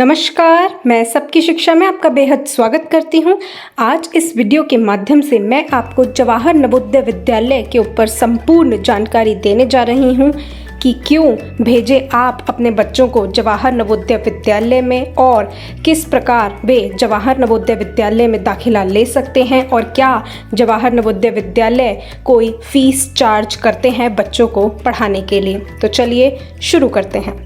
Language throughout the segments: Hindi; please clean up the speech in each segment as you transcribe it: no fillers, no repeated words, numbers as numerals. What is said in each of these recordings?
नमस्कार, मैं सबकी शिक्षा में आपका बेहद स्वागत करती हूं। आज इस वीडियो के माध्यम से मैं आपको जवाहर नवोदय विद्यालय के ऊपर संपूर्ण जानकारी देने जा रही हूं कि क्यों भेजे आप अपने बच्चों को जवाहर नवोदय विद्यालय में और किस प्रकार वे जवाहर नवोदय विद्यालय में दाखिला ले सकते हैं और क्या जवाहर नवोदय विद्यालय कोई फीस चार्ज करते हैं बच्चों को पढ़ाने के लिए। तो चलिए शुरू करते हैं।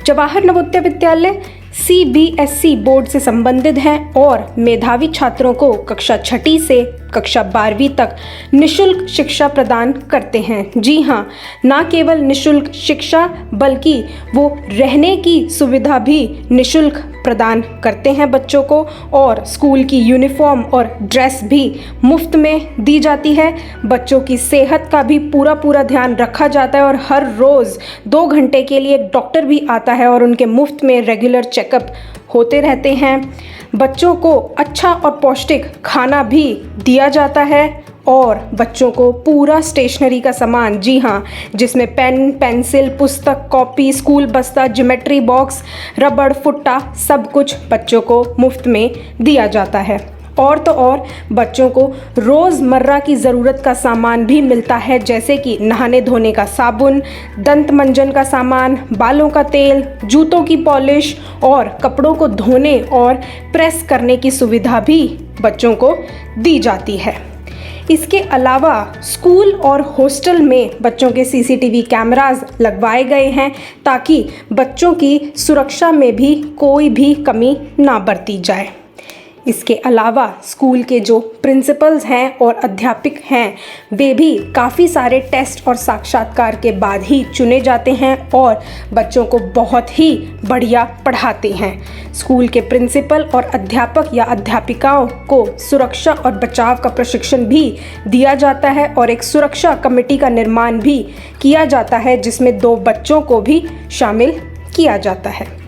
जवाहर नवोदय विद्यालय CBSE बोर्ड से संबंधित है और मेधावी छात्रों को कक्षा 6ठी से कक्षा 12वीं तक निशुल्क शिक्षा प्रदान करते हैं। जी हाँ, ना केवल निशुल्क शिक्षा बल्कि वो रहने की सुविधा भी निशुल्क प्रदान करते हैं बच्चों को, और स्कूल की यूनिफॉर्म और ड्रेस भी मुफ्त में दी जाती है। बच्चों की सेहत का भी पूरा ध्यान रखा जाता है और हर रोज़ 2 घंटे के लिए एक डॉक्टर भी आता है और उनके मुफ्त में रेगुलर चेकअप होते रहते हैं। बच्चों को अच्छा और पौष्टिक खाना भी दिया जाता है और बच्चों को पूरा स्टेशनरी का सामान, जी हाँ, जिसमें पेन, पेंसिल, पुस्तक, कॉपी, स्कूल बस्ता, ज्योमेट्री बॉक्स, रबड़, फुट्टा, सब कुछ बच्चों को मुफ्त में दिया जाता है। और तो और बच्चों को रोज़मर्रा की ज़रूरत का सामान भी मिलता है, जैसे कि नहाने धोने का साबुन, दंत मंजन का सामान, बालों का तेल, जूतों की पॉलिश और कपड़ों को धोने और प्रेस करने की सुविधा भी बच्चों को दी जाती है। इसके अलावा स्कूल और हॉस्टल में बच्चों के CCTV कैमरास लगवाए गए हैं ताकि बच्चों की सुरक्षा में भी कोई भी कमी ना बरती जाए। इसके अलावा स्कूल के जो प्रिंसिपल्स हैं और अध्यापक हैं वे भी काफ़ी सारे टेस्ट और साक्षात्कार के बाद ही चुने जाते हैं और बच्चों को बहुत ही बढ़िया पढ़ाते हैं। स्कूल के प्रिंसिपल और अध्यापक या अध्यापिकाओं को सुरक्षा और बचाव का प्रशिक्षण भी दिया जाता है और एक सुरक्षा कमेटी का निर्माण भी किया जाता है जिसमें 2 बच्चों को भी शामिल किया जाता है।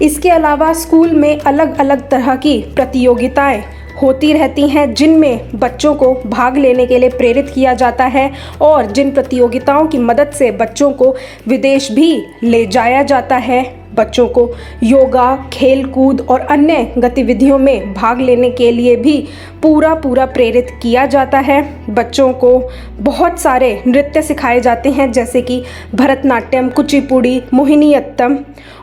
इसके अलावा स्कूल में अलग अलग तरह की प्रतियोगिताएं होती रहती हैं जिनमें बच्चों को भाग लेने के लिए प्रेरित किया जाता है और जिन प्रतियोगिताओं की मदद से बच्चों को विदेश भी ले जाया जाता है। बच्चों को योगा, खेल कूद और अन्य गतिविधियों में भाग लेने के लिए भी पूरा प्रेरित किया जाता है। बच्चों को बहुत सारे नृत्य सिखाए जाते हैं जैसे कि भरतनाट्यम, कुचिपुड़ी, मोहिनीअट्टम,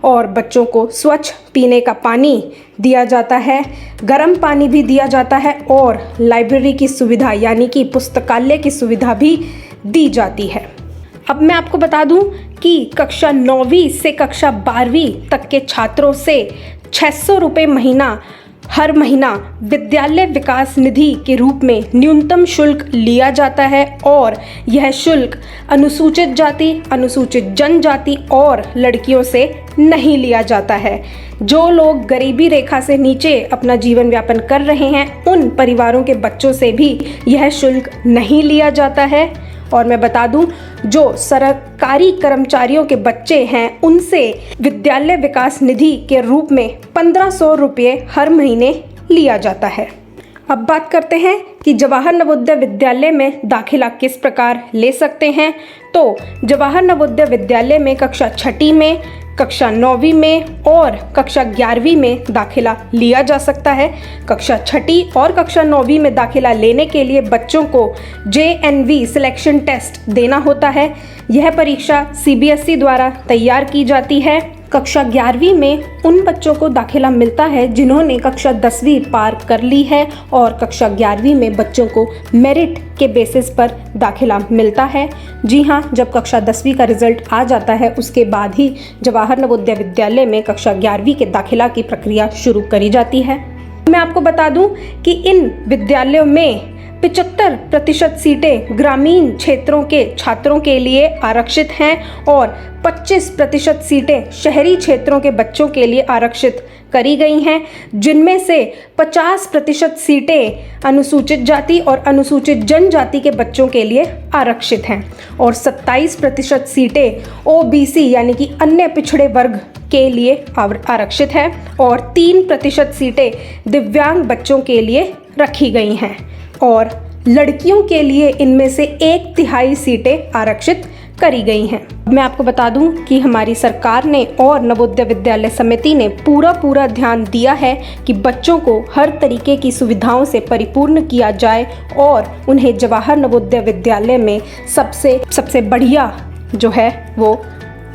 और बच्चों को स्वच्छ पीने का पानी दिया जाता है, गर्म पानी भी दिया जाता है और लाइब्रेरी की सुविधा यानी कि पुस्तकालय की सुविधा भी दी जाती है। अब मैं आपको बता दूं कि कक्षा 9वीं से कक्षा 12वीं तक के छात्रों से 600 रुपये महीना हर महीना विद्यालय विकास निधि के रूप में न्यूनतम शुल्क लिया जाता है और यह शुल्क अनुसूचित जाति, अनुसूचित जनजाति और लड़कियों से नहीं लिया जाता है। जो लोग गरीबी रेखा से नीचे अपना जीवन यापन कर रहे हैं उन परिवारों के बच्चों से भी यह शुल्क नहीं लिया जाता है। और मैं बता दूं, जो सरकारी कर्मचारियों के बच्चे हैं उनसे विद्यालय विकास निधि के रूप में 1500 रुपये हर महीने लिया जाता है। अब बात करते हैं कि जवाहर नवोदय विद्यालय में दाखिला किस प्रकार ले सकते हैं। तो जवाहर नवोदय विद्यालय में कक्षा 6ठी में, कक्षा 9वीं में और कक्षा 11वीं में दाखिला लिया जा सकता है। कक्षा 6ठी और कक्षा 9वीं में दाखिला लेने के लिए बच्चों को JNV सिलेक्शन टेस्ट देना होता है। यह परीक्षा CBSE द्वारा तैयार की जाती है। कक्षा 11वीं में उन बच्चों को दाखिला मिलता है जिन्होंने कक्षा 10वीं पार कर ली है और कक्षा 11वीं में बच्चों को मेरिट के बेसिस पर दाखिला मिलता है। जी हाँ, जब कक्षा 10वीं का रिजल्ट आ जाता है उसके बाद ही जवाहर नवोदय विद्यालय में कक्षा 11वीं के दाखिला की प्रक्रिया शुरू करी जाती है। मैं आपको बता दूं कि इन विद्यालयों में 75% सीटें ग्रामीण क्षेत्रों के छात्रों के लिए आरक्षित हैं और 25% सीटें शहरी क्षेत्रों के बच्चों के लिए आरक्षित करी गई हैं, जिनमें से 50% सीटें अनुसूचित जाति और अनुसूचित जनजाति के बच्चों के लिए आरक्षित हैं और 27% सीटें OBC यानी कि अन्य पिछड़े वर्ग के लिए आरक्षित है और 3% सीटें दिव्यांग बच्चों के लिए रखी गई हैं और लड़कियों के लिए इनमें से 1/3 सीटें आरक्षित करी गई हैं। मैं आपको बता दूं कि हमारी सरकार ने और नवोदय विद्यालय समिति ने पूरा ध्यान दिया है कि बच्चों को हर तरीके की सुविधाओं से परिपूर्ण किया जाए और उन्हें जवाहर नवोदय विद्यालय में सबसे बढ़िया जो है वो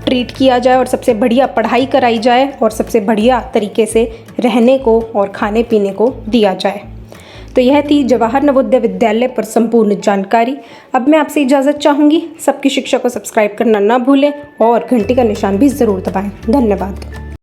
ट्रीट किया जाए और सबसे बढ़िया पढ़ाई कराई जाए और सबसे बढ़िया तरीके से रहने को और खाने पीने को दिया जाए। तो यह थी जवाहर नवोदय विद्यालय पर संपूर्ण जानकारी। अब मैं आपसे इजाज़त चाहूँगी। सबकी शिक्षा को सब्सक्राइब करना ना भूलें और घंटी का निशान भी ज़रूर दबाएं। धन्यवाद।